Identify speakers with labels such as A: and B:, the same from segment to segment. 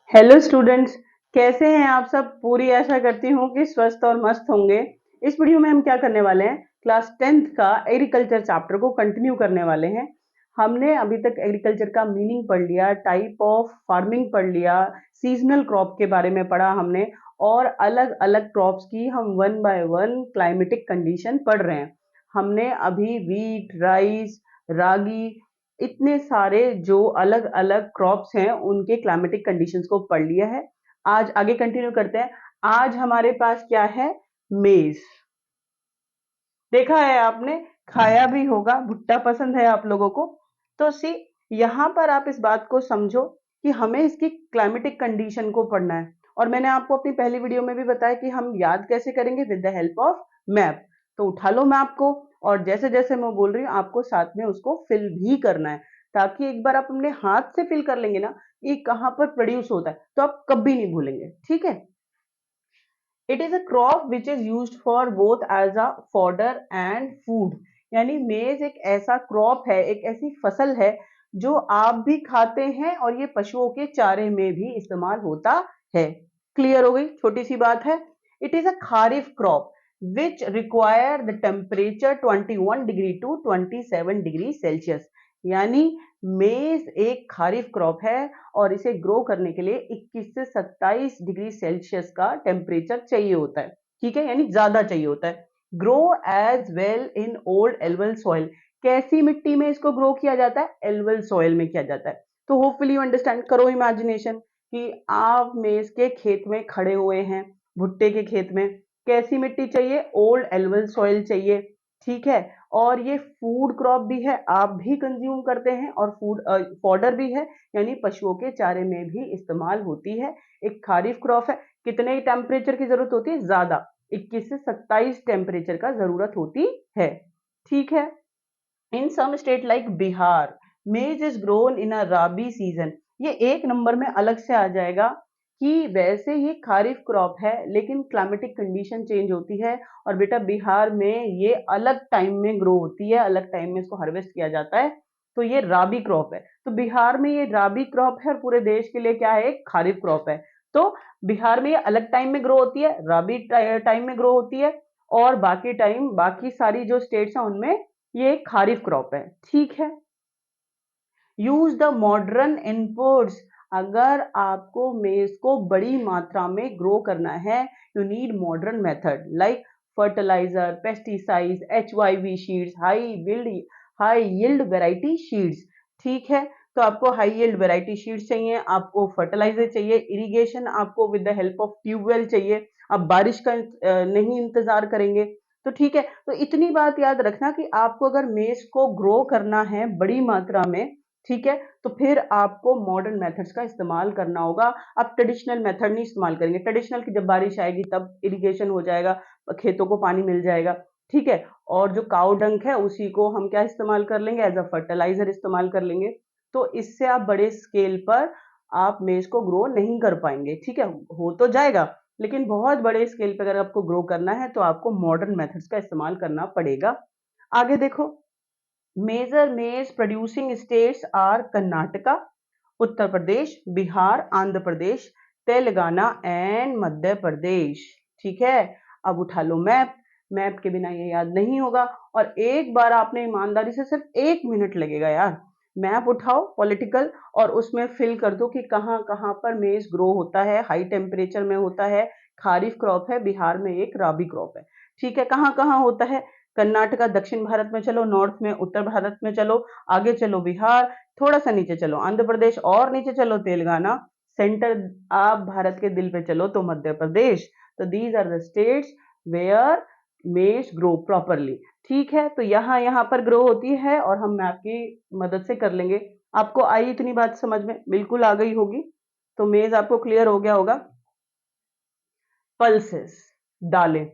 A: Hello students. कैसे हैं आप सब? पूरी आशा करती हूँ कि स्वस्थ और मस्त होंगे। इस वीडियो में हम क्या करने वाले हैं, क्लास 10th का एग्रीकल्चर चैप्टर को कंटिन्यू करने वाले हैं। हमने अभी तक एग्रीकल्चर का मीनिंग पढ़ लिया, टाइप ऑफ फार्मिंग पढ़ लिया, सीजनल क्रॉप के बारे में पढ़ा हमने, और अलग अलग क्रॉप्स की हम one by one climatic condition पढ़ रहे हैं। हमने अभी वीट, राइस, रागी, इतने सारे जो अलग अलग क्रॉप्स हैं उनके क्लाइमेटिक कंडीशंस को पढ़ लिया है। आज आगे कंटिन्यू करते हैं। आज हमारे पास क्या है? मेज। देखा है आपने, खाया भी होगा, भुट्टा पसंद है आप लोगों को। तो सी, यहाँ पर आप इस बात को समझो कि हमें इसकी क्लाइमेटिक कंडीशन को पढ़ना है। और मैंने आपको अपनी पहली वीडियो में भी बताया कि हम याद कैसे करेंगे, with the help of map. तो उठा लो मैप को, और जैसे जैसे मैं बोल रही हूँ आपको साथ में उसको फिल भी करना है, ताकि एक बार आप अपने हाथ से फिल कर लेंगे ना, ये कहाँ पर प्रोड्यूस होता है, तो आप कभी नहीं भूलेंगे। ठीक है। It is a crop which is used for both as a fodder and food. यानी मेज एक ऐसा क्रॉप है, एक ऐसी फसल है जो आप भी खाते हैं और ये पशुओं के चारे में भी इस्तेमाल होता है। क्लियर हो गई? छोटी सी बात है। It is a kharif crop which require the temperature 21 degree to 27 degree Celsius. यानी मेज एक खारिफ क्रॉप है और इसे ग्रो करने के लिए 21 से 27 डिग्री सेल्सियस का टेम्परेचर चाहिए होता है। ठीक है, यानी ज्यादा चाहिए होता है। Grow as well in old alluvial soil. कैसी मिट्टी में इसको ग्रो किया जाता है? एल्वल सॉइल में किया जाता है। तो होपफुली यू अंडरस्टैंड। करो इमेजिनेशन कि आप मेज के खेत में खड़े हुए हैं, भुट्टे के खेत में। कैसी मिट्टी चाहिए? ओल्ड एल्वल सॉइल चाहिए। ठीक है। और ये फूड क्रॉप भी है, आप भी कंज्यूम करते हैं, और फूड फॉडर भी है, यानी पशुओं के चारे में भी इस्तेमाल होती है। एक खारिफ क्रॉप है। कितने टेम्परेचर की जरूरत होती है? ज्यादा, 21 से 27 टेम्परेचर का जरूरत होती है। ठीक है। In some state like Bihar, maize is grown in a rabi season. ये एक नंबर में अलग से आ जाएगा कि वैसे ये खारिफ क्रॉप है लेकिन क्लाइमेटिक कंडीशन चेंज होती है, और बेटा बिहार में ये अलग टाइम में ग्रो होती है, अलग टाइम में इसको हार्वेस्ट किया जाता है। तो ये राबी क्रॉप है। तो बिहार में ये राबी क्रॉप है और पूरे देश के लिए क्या है? एक खारिफ क्रॉप है। तो बिहार में ये अलग टाइम में ग्रो होती है, राबी टाइम में ग्रो होती है, और बाकी टाइम बाकी सारी जो स्टेट्स हैं उनमें ये एक खारिफ क्रॉप है। ठीक है। Use the modern inputs. अगर आपको मेज को बड़ी मात्रा में ग्रो करना है, you need modern method like fertiliser, pesticides, HYV seeds, high yield variety seeds. ठीक है। तो आपको हाई यील्ड वेराइटी शीड्स चाहिए, आपको फर्टिलाइजर चाहिए, इरिगेशन आपको with the help of tubewell चाहिए। आप बारिश का नहीं इंतजार करेंगे। तो ठीक है। तो इतनी बात याद रखना कि आपको अगर मेज को ग्रो करना है बड़ी मात्रा में, ठीक है, तो फिर आपको मॉडर्न मेथड्स का इस्तेमाल करना होगा। आप ट्रेडिशनल मेथड नहीं इस्तेमाल करेंगे। ट्रेडिशनल की जब बारिश आएगी तब इरिगेशन हो जाएगा, खेतों को पानी मिल जाएगा। ठीक है। और जो काऊ डंक है उसी को हम क्या इस्तेमाल कर लेंगे? एज अ फर्टिलाइजर इस्तेमाल कर लेंगे। तो इससे आप बड़े स्केल पर आप मेज को ग्रो नहीं कर पाएंगे। ठीक है, हो तो जाएगा, लेकिन बहुत बड़े स्केल पर अगर आपको ग्रो करना है तो आपको मॉडर्न मेथड्स का इस्तेमाल करना पड़ेगा। आगे देखो। Major maize producing states are Karnataka, Uttar Pradesh, Bihar, Andhra Pradesh, Telangana and Madhya Pradesh. ठीक है। अब उठा लो मैप। मैप के बिना ये याद नहीं होगा, और एक बार आपने ईमानदारी से, सिर्फ 1 मिनट लगेगा यार। मैप उठाओ पॉलिटिकल, और उसमें फिल कर दो कि कहाँ कहाँ पर मेज ग्रो होता है, हाई टेम्परेचर में होता है, खारिफ क्रॉप है, बिहार में एक राबी क्रॉप है। ठीक है। कहाँ कहाँ होता है? कर्नाटका दक्षिण भारत में चलो, नॉर्थ में उत्तर भारत में चलो, आगे चलो बिहार, थोड़ा सा नीचे चलो आंध्र प्रदेश, और नीचे चलो तेलंगाना, सेंटर आप भारत के दिल पे चलो तो मध्य प्रदेश। तो these are the states where maize grow properly. ठीक है। तो यहाँ यहाँ पर ग्रो होती है, और हम मैप की मदद से कर लेंगे। आपको आई इतनी बात समझ में? बिल्कुल आ गई होगी। तो मेज आपको क्लियर हो गया होगा। पल्सेस, दालें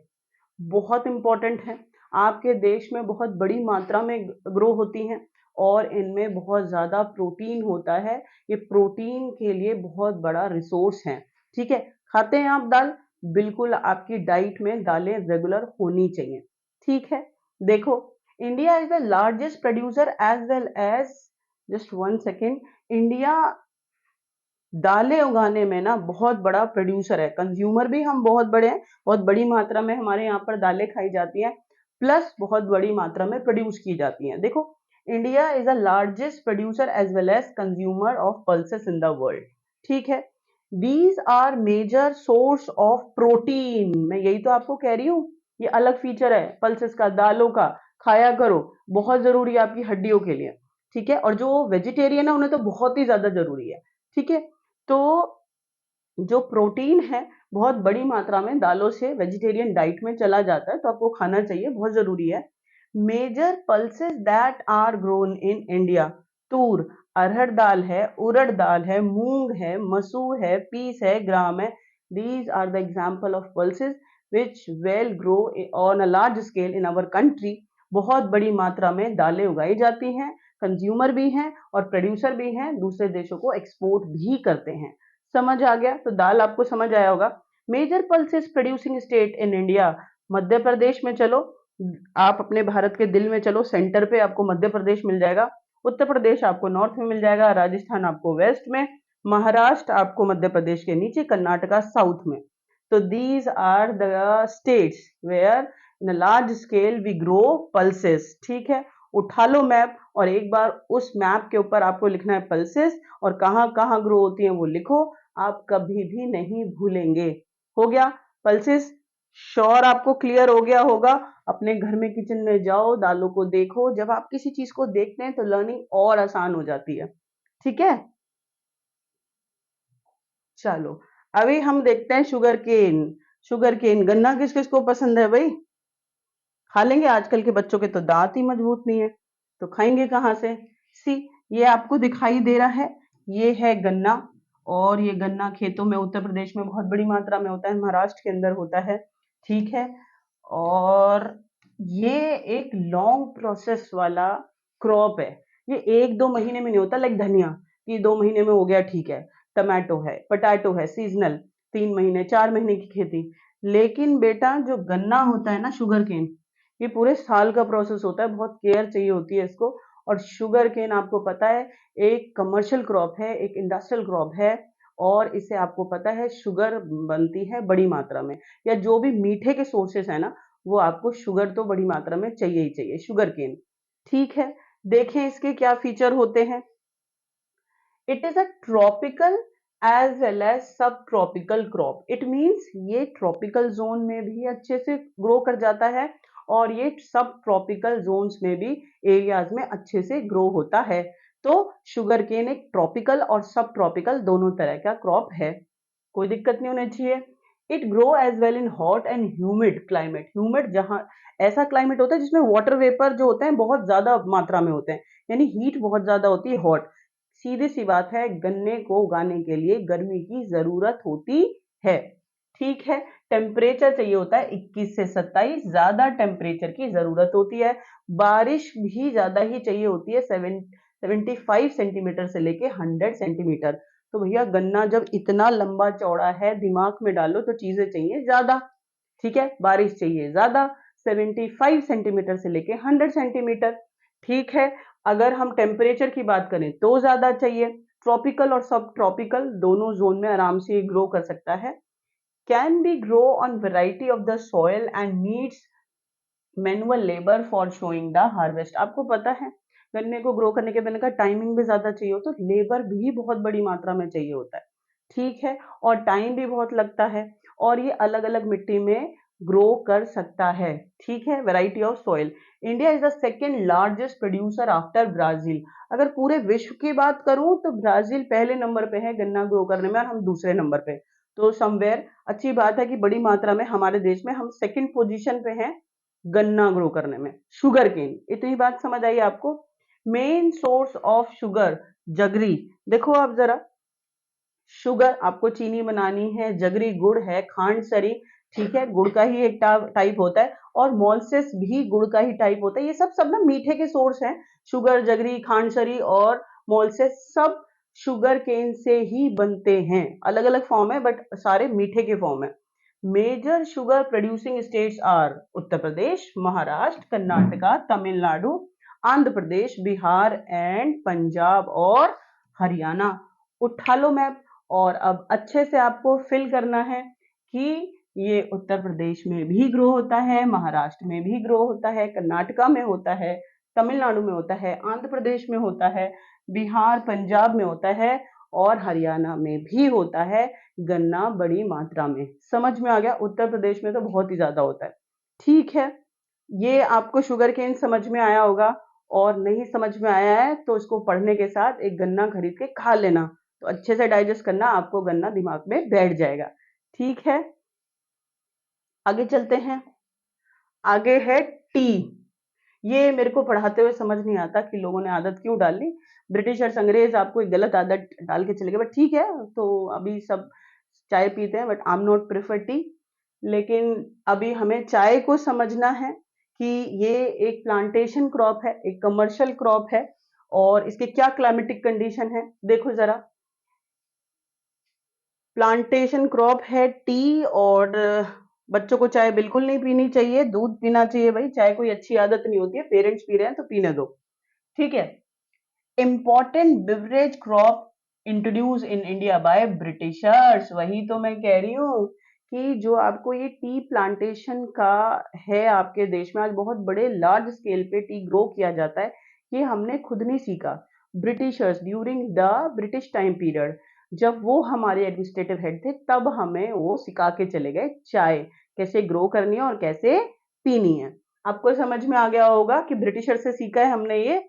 A: बहुत इंपॉर्टेंट है। आपके देश में बहुत बड़ी मात्रा में ग्रो होती हैं, और इनमें बहुत ज्यादा प्रोटीन होता है। ये प्रोटीन के लिए बहुत बड़ा रिसोर्स है। ठीक है। खाते हैं आप दाल? बिल्कुल, आपकी डाइट में दालें रेगुलर होनी चाहिए। ठीक है। देखो, India is the largest producer as well as, just one second, India दालें उगाने में ना बहुत बड़ा प्रोड्यूसर है, कंज्यूमर भी हम बहुत बड़े हैं, बहुत बड़ी मात्रा में हमारे यहाँ पर दालें खाई जाती हैं, प्लस बहुत बड़ी मात्रा में प्रोड्यूस की जाती हैं। देखो, India is the largest producer as well as consumer of pulses in the world. ठीक है, these are major source of protein. मैं यही तो आपको कह रही हूँ, ये अलग फीचर है पल्सेस का, दालों का। खाया करो, बहुत जरूरी है आपकी हड्डियों के लिए। ठीक है, और जो वेजिटेरियन है उन्हें तो बहुत ही ज्यादा जरूरी है। ठीक है, तो जो प्रोटीन है बहुत बड़ी मात्रा में दालों से वेजिटेरियन डाइट में चला जाता है, तो आपको खाना चाहिए, बहुत जरूरी है। Major pulses that are grown in India, toor, arhar dal है, उड़द दाल है, मूंग है, मसूर है, पीस है, ग्राम है। These are the example of pulses which well grow on a large scale in our country. बहुत बड़ी मात्रा में दालें उगाई जाती हैं, कंज्यूमर भी हैं और प्रोड्यूसर भी हैं, दूसरे देशों को एक्सपोर्ट भी करते हैं। समझ आ गया? तो दाल आपको समझ आया होगा। Major pulses producing state in India, Madhya Pradesh में चलो, आप अपने भारत के दिल में चलो, सेंटर पे आपको मध्य प्रदेश मिल जाएगा, उत्तर प्रदेश आपको नॉर्थ में मिल जाएगा, राजस्थान आपको वेस्ट में, महाराष्ट्र आपको मध्य प्रदेश के नीचे, कर्नाटका साउथ में। तो these are the states where in large scale we grow pulses. ठीक है, उठा लो मैप और एक बार उस मैप के ऊपर आपको लिखना है पल्सेस, और कहाँ कहाँ ग्रो होती हैं वो लिखो, आप कभी भी नहीं भूलेंगे। हो गया पल्सेस? श्योर आपको क्लियर हो गया होगा। अपने घर में किचन में जाओ, दालों को देखो, जब आप किसी चीज को देखते हैं तो लर्निंग और आसान हो जाती है। ठीक है, चलो अभी हम देखते हैं शुगर केन। शुगर केन, गन्ना किस किस को पसंद है भाई? खा लेंगे, आजकल के बच्चों के तो दांत ही मजबूत नहीं है, तो खाएंगे कहाँ से? सी, ये आपको दिखाई दे रहा है, ये है गन्ना, और ये गन्ना खेतों में उत्तर प्रदेश में बहुत बड़ी मात्रा में होता है, महाराष्ट्र के अंदर होता है। ठीक है, और ये एक लॉन्ग प्रोसेस वाला क्रॉप है। ये एक दो महीने में नहीं होता, लाइक धनिया कि 2 महीने में हो गया, ठीक है। टमाटो है, पटाटो है, सीजनल, 3 महीने 4 महीने की खेती। लेकिन बेटा जो गन्ना होता है ना, शुगर केन, ये पूरे साल का प्रोसेस होता है, बहुत केयर चाहिए होती है इसको। और शुगर केन आपको पता है एक कमर्शियल क्रॉप है, एक इंडस्ट्रियल क्रॉप है, और इससे आपको पता है शुगर बनती है बड़ी मात्रा में, या जो भी मीठे के सोर्सेस है ना, वो आपको शुगर तो बड़ी मात्रा में चाहिए ही चाहिए, शुगर केन। ठीक है, देखें इसके क्या फीचर होते हैं। It is a tropical as well as subtropical crop. It means ये ट्रॉपिकल जोन में भी अच्छे से ग्रो कर जाता है, और ये सब ट्रॉपिकल जोन्स में भी एरियाज में अच्छे से ग्रो होता है। तो शुगर केन एक ट्रॉपिकल और सब ट्रॉपिकल दोनों तरह का क्रॉप है, कोई दिक्कत नहीं होनी चाहिए। It grow as well in hot and humid climate. Humid, जहाँ ऐसा क्लाइमेट होता है जिसमें वाटर वेपर जो होते हैं बहुत ज्यादा मात्रा में होते हैं, यानी हीट बहुत ज्यादा होती है, हॉट। सीधी सी बात है, गन्ने को उगाने के लिए गर्मी की जरूरत होती है। ठीक है, टेम्परेचर चाहिए होता है 21 से 27, ज्यादा टेम्परेचर की जरूरत होती है। बारिश भी ज्यादा ही चाहिए होती है, 75 सेंटीमीटर से लेके 100 सेंटीमीटर। तो भैया गन्ना जब इतना लंबा चौड़ा है, दिमाग में डालो तो चीजें चाहिए ज्यादा। ठीक है, बारिश चाहिए ज्यादा, 75 सेंटीमीटर से लेके 100 सेंटीमीटर। ठीक है, अगर हम टेम्परेचर की बात करें तो ज्यादा चाहिए। ट्रॉपिकल और सब ट्रॉपिकल दोनों जोन में आराम से ग्रो कर सकता है। Can be grow on variety of the soil and needs manual labour for showing the harvest. आपको पता है गन्ने को ग्रो करने के मैंने कहा टाइमिंग भी ज्यादा चाहिए होता है, लेबर भी बहुत बड़ी मात्रा में चाहिए होता है। ठीक है, और टाइम भी बहुत लगता है, और ये अलग अलग मिट्टी में ग्रो कर सकता है। ठीक है, variety of soil. India is the second largest producer after Brazil. अगर पूरे विश्व की बात करूं तो ब्राजील पहले नंबर पे है गन्ना ग्रो करने में, और हम दूसरे नंबर पे। तो समवेयर अच्छी बात है कि बड़ी मात्रा में हमारे देश में हम सेकंड पोजीशन पे हैं गन्ना ग्रो करने में। शुगर केन, इतनी बात समझ आई आपको। Main source of sugar, jaggery. देखो आप जरा, शुगर आपको चीनी बनानी है, जगरी गुड़ है, खांड सरी, ठीक है, गुड़ का ही एक टाइप होता है, और मोलसेस भी गुड़ का ही टाइप होता है। ये सब सब ना मीठे के सोर्स हैं, शुगर, जगरी, खांड सरी और मोलसेस, सब शुगर केन से ही बनते हैं। अलग अलग फॉर्म है बट सारे मीठे के फॉर्म है। Major sugar producing states are Uttar Pradesh, Maharashtra, Karnataka, Tamil Nadu, Andhra Pradesh, Bihar and Punjab और हरियाणा। उठा लो मैप और अब अच्छे से आपको फिल करना है कि ये उत्तर प्रदेश में भी ग्रो होता है, महाराष्ट्र में भी ग्रो होता है, कर्नाटका में होता है, तमिलनाडु में होता है, आंध्र प्रदेश में होता है, बिहार पंजाब में होता है और हरियाणा में भी होता है गन्ना बड़ी मात्रा में। समझ में आ गया? उत्तर प्रदेश में तो बहुत ही ज्यादा होता है। ठीक है, ये आपको शुगर केन समझ में आया होगा, और नहीं समझ में आया है तो इसको पढ़ने के साथ एक गन्ना खरीद के खा लेना, तो अच्छे से डाइजेस्ट करना, आपको गन्ना दिमाग में बैठ जाएगा। ठीक है, आगे चलते हैं। आगे है टी। ये मेरे को पढ़ाते हुए समझ नहीं आता कि लोगों ने आदत क्यों डाली। ब्रिटिशर्स अंग्रेज आपको एक गलत आदत डाल के चले गए, बट ठीक है, तो अभी सब चाय पीते हैं, but I am not prefer tea. लेकिन अभी हमें चाय को समझना है कि ये एक प्लांटेशन क्रॉप है, एक कमर्शियल क्रॉप है, और इसके क्या क्लाइमेटिक कंडीशन है देखो जरा। प्लांटेशन क्रॉप है टी, और बच्चों को चाय बिल्कुल नहीं पीनी चाहिए, दूध पीना चाहिए भाई। चाय कोई अच्छी आदत नहीं होती है, पेरेंट्स पी रहे हैं तो पीने दो। ठीक है। Important beverage crop introduce in India by Britishers. वही तो मैं कह रही हूँ कि जो आपको ये टी प्लांटेशन का है, आपके देश में आज बहुत बड़े लार्ज स्केल पे टी ग्रो किया जाता है, ये हमने खुद नहीं सीखा। Britishers during the British time period, जब वो हमारे एडमिनिस्ट्रेटिव हेड थे, तब हमें वो सिखा के चले गए चाय कैसे ग्रो करनी है और कैसे पीनी है। आपको समझ में आ गया होगा कि ब्रिटिशर से सीखा है हमने ये।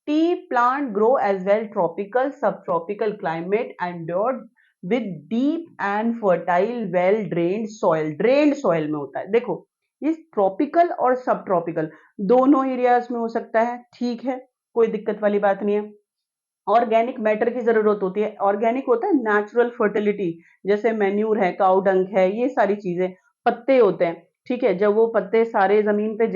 A: Tea plant grow as well tropical, subtropical climate endured with deep and fertile, well drained soil. Drained soil में होता है। देखो, ये ट्रॉपिकल और सब ट्रॉपिकल दोनों एरियाज में हो सकता है। ठीक है, कोई दिक्कत वाली बात नहीं है। ऑर्गेनिक मैटर की जरूरत होती है। ऑर्गेनिक होता है नेचुरल फर्टिलिटी, जैसे मैन्यूर है, काउ डंग है, ये सारी चीजें। पत्ते होते हैं, ठीक है, जब वो पत्ते सारे जमीन पे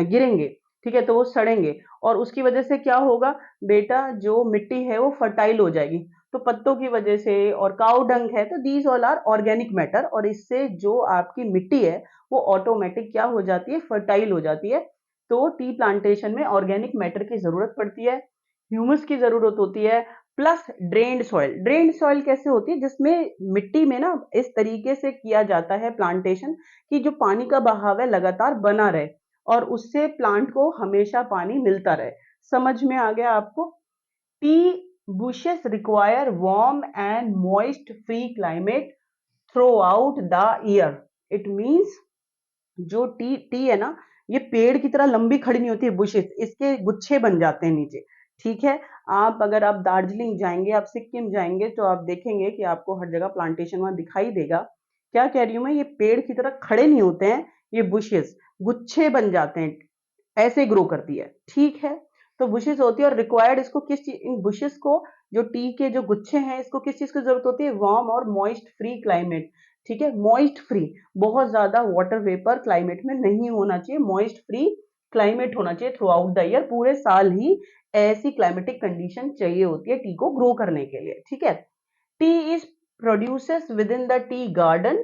A: गिरेंगे, ठीक है, तो वो सड़ेंगे, और उसकी वजह से क्या होगा बेटा, जो मिट्टी है वो फर्टाइल हो जाएगी। तो पत्तों की वजह से, और काउ डंग है, तो these all are organic matter, और इससे जो आपकी मिट्टी है वो ऑटोमेटिक क्या हो जाती है, फर्टाइल हो जाती है। तो टी प्लांटेशन में ऑर्गेनिक मैटर की जरूरत पड़ती है, ह्यूमस की जरूरत होती है, plus drained soil. Drained soil कैसे होती है, जिसमें मिट्टी में ना इस तरीके से किया जाता है प्लांटेशन कि जो पानी का बहाव है लगातार बना रहे, और उससे प्लांट को हमेशा पानी मिलता रहे। समझ में आ गया आपको? T bushes require warm and moist free climate throughout the year. It means जो टी टी है ना, ये पेड़ की तरह लंबी खड़ी नहीं होती है, बुशेस, इसके गुच्छे बन जाते हैं नीचे। ठीक है, आप अगर आप दार्जिलिंग जाएंगे, आप सिक्किम जाएंगे, तो आप देखेंगे कि आपको हर जगह प्लांटेशन वहां दिखाई देगा। क्या कह रही हूं मैं, ये पेड़ की तरह खड़े नहीं होते हैं, ये बुशेस गुच्छे बन जाते हैं, ऐसे ग्रो करती है। ठीक है, तो बुशेस होती है, और रिक्वायर्ड इसको किस चीज, इन बुशेस को, जो टी के जो गुच्छे हैं, इसको किस चीज की जरूरत होती है, वार्म और मॉइस्ट फ्री क्लाइमेट। ठीक है, मॉइस्ट फ्री, बहुत ज्यादा वाटर वेपर क्लाइमेट में नहीं होना चाहिए, मॉइस्ट फ्री क्लाइमेट होना चाहिए थ्रू आउट द ईयर, पूरे साल ही ऐसी क्लाइमेटिक कंडीशन चाहिए होती है टी को ग्रो करने के लिए। ठीक है, tea is produces within the tea garden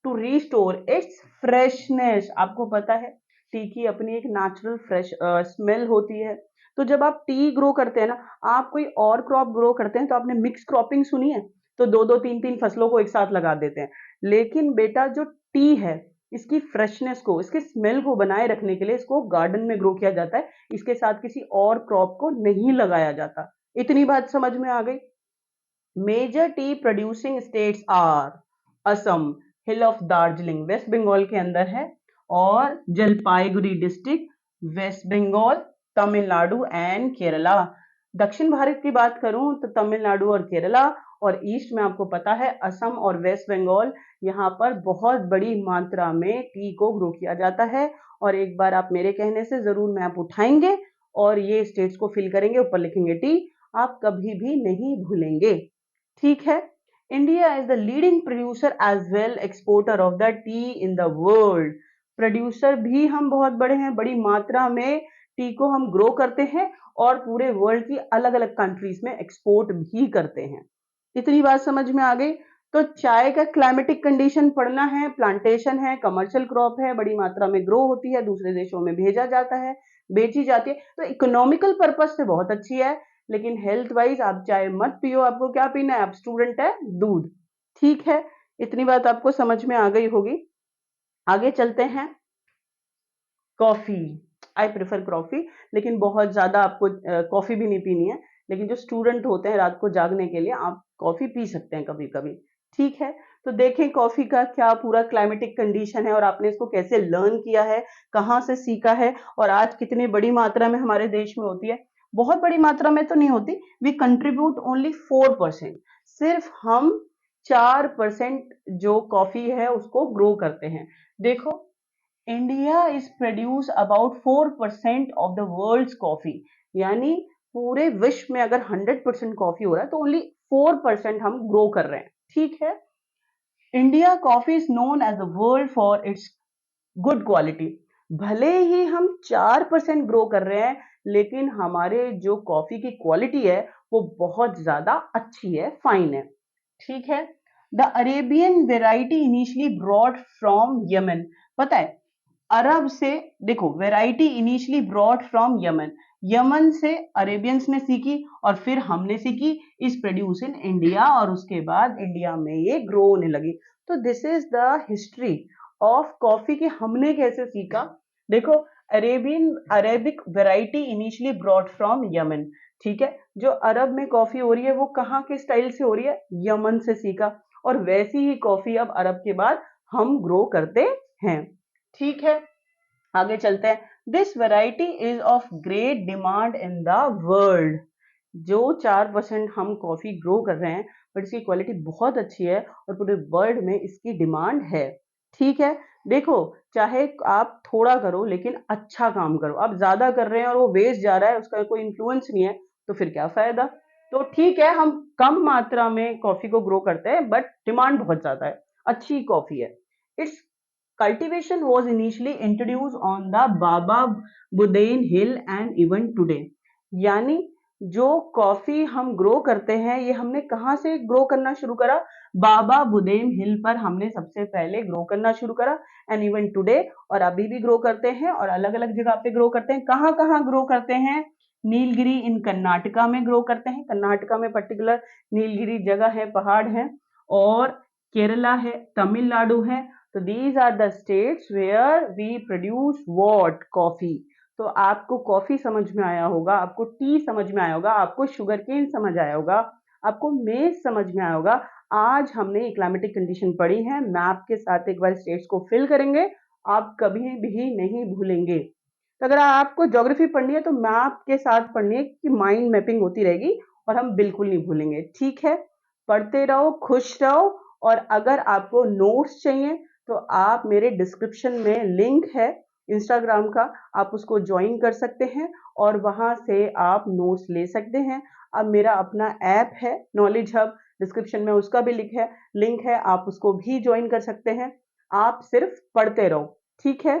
A: to restore its freshness. आपको पता है टी की अपनी एक नेचुरल फ्रेश स्मेल होती है। तो जब आप टी ग्रो करते हैं ना, आप कोई और क्रॉप ग्रो करते हैं तो आपने मिक्स क्रॉपिंग सुनी है, तो दो दो तीन तीन फसलों को एक साथ लगा देते हैं। लेकिन बेटा जो टी है, इसकी फ्रेशनेस को, इसके स्मेल को बनाए रखने के लिए इसको गार्डन में ग्रो किया जाता है, इसके साथ किसी और क्रॉप को नहीं लगाया जाता। इतनी बात समझ में आ गई? Major tea producing states are Assam, hill of Darjeeling West Bengal के अंदर है, और Jalpaiguri district West Bengal, Tamil Nadu and Kerala. दक्षिण भारत की बात करूं तो तमिलनाडु और केरला, और ईस्ट में आपको पता है असम और वेस्ट बंगाल, यहाँ पर बहुत बड़ी मात्रा में टी को ग्रो किया जाता है। और एक बार आप मेरे कहने से जरूर मैप उठाएंगे और ये स्टेट्स को फिल करेंगे, ऊपर लिखेंगे टी, आप कभी भी नहीं भूलेंगे। ठीक है, India is the leading producer as well exporter of the tea in the world. Producer भी हम बहुत बड़े हैं, बड़ी मात्रा में टी को हम ग्रो करते हैं, और पूरे वर्ल्ड की अलग अलग कंट्रीज में एक्सपोर्ट भी करते हैं। इतनी बात समझ में आ गई? तो चाय का क्लाइमेटिक कंडीशन पढ़ना है, प्लांटेशन है, कमर्शियल क्रॉप है, बड़ी मात्रा में ग्रो होती है, दूसरे देशों में भेजा जाता है, बेची जाती है, तो इकोनॉमिकल पर्पज से बहुत अच्छी है, लेकिन हेल्थ वाइज आप चाय मत पियो, आपको क्या पीना है, आप स्टूडेंट है, दूध। ठीक है, इतनी बात आपको समझ में आ गई होगी। आगे चलते हैं। कॉफी, आई प्रेफर कॉफी, लेकिन बहुत ज्यादा आपको कॉफी भी नहीं पीनी है। लेकिन जो स्टूडेंट होते हैं रात को जागने के लिए आप कॉफी पी सकते हैं कभी कभी। ठीक है, तो देखें कॉफी का क्या पूरा क्लाइमेटिक कंडीशन है और आपने इसको कैसे लर्न किया है, कहाँ से सीखा है और आज कितनी बड़ी मात्रा में हमारे देश में होती है। बहुत बड़ी मात्रा में तो नहीं होती, वी कंट्रीब्यूट ओनली 4%। सिर्फ हम 4% जो कॉफी है उसको ग्रो करते हैं। देखो, India is produce about 4% of the world's coffee, यानी पूरे विश्व में अगर 100% कॉफी हो रहा है तो ओनली 4% हम ग्रो कर रहे हैं। ठीक है, India coffee is known as the world for its good quality. भले ही हम 4% ग्रो कर रहे हैं, लेकिन हमारे जो कॉफी की क्वालिटी है वो बहुत ज्यादा अच्छी है, फाइन है। ठीक है, the Arabian variety initially broad from Yemen. पता है, अरब से, देखो, variety initially brought from Yemen, Yemen से अरेबियंस ने सीखी और फिर हमने सीखी, इज प्रोड्यूस इन इंडिया और उसके बाद इंडिया में ये ग्रो होने लगी। तो this is the history of coffee की हमने कैसे सीखा। देखो, Arabic variety initially brought from Yemen. ठीक है, जो अरब में कॉफी हो रही है वो कहाँ के स्टाइल से हो रही है, यमन से सीखा, और वैसी ही कॉफी अब अरब के बाद हम ग्रो करते हैं। ठीक है, आगे चलते हैं। This variety is of great demand in the world. जो 4% हम कॉफी ग्रो कर रहे हैं, बट इसकी क्वालिटी बहुत अच्छी है और पूरे वर्ल्ड में इसकी डिमांड है। ठीक है, देखो, चाहे आप थोड़ा करो लेकिन अच्छा काम करो। आप ज्यादा कर रहे हैं और वो वेस्ट जा रहा है, उसका कोई इन्फ्लुएंस नहीं है, तो फिर क्या फायदा। तो ठीक है, हम कम मात्रा में कॉफी को ग्रो करते हैं बट डिमांड बहुत ज्यादा है, अच्छी कॉफी है। It's cultivation was initially introduced on the Baba Budain Hill and even today। यानी जो कॉफी हम ग्रो करते हैं ये हमने कहाँ से ग्रो करना शुरू करा, बाबा बुदेन हिल पर हमने सबसे पहले ग्रो करना शुरू करा, एंड इवन टुडे, और अभी भी ग्रो करते हैं और अलग अलग जगह पे ग्रो करते हैं। कहाँ कहाँ ग्रो करते हैं, नीलगिरी इन कर्नाटका में ग्रो करते हैं, कर्नाटका में पर्टिकुलर नीलगिरी जगह है, पहाड़ है, और केरला है, तमिलनाडु है। तो these are the states where we produce what, coffee. तो आपको कॉफी समझ में आया होगा, आपको टी समझ में आया होगा, आपको शुगर केन समझ आया होगा, आपको मेज समझ में आया होगा। आज हमने क्लाइमेटिक कंडीशन पढ़ी है, मैप के साथ एक बार स्टेट्स को फिल करेंगे, आप कभी भी नहीं भूलेंगे। तो अगर आपको ज्योग्राफी पढ़नी है तो मैप के साथ पढ़नी है कि माइंड मैपिंग होती रहेगी और हम बिल्कुल नहीं भूलेंगे। ठीक है, पढ़ते रहो, खुश रहो, और अगर आपको नोट्स चाहिए तो आप, मेरे डिस्क्रिप्शन में लिंक है इंस्टाग्राम का, आप उसको ज्वाइन कर सकते हैं और वहां से आप नोट्स ले सकते हैं। अब मेरा अपना ऐप है नॉलेज हब, डिस्क्रिप्शन में उसका भी लिंक है, आप उसको भी ज्वाइन कर सकते हैं। आप सिर्फ पढ़ते रहो। ठीक है।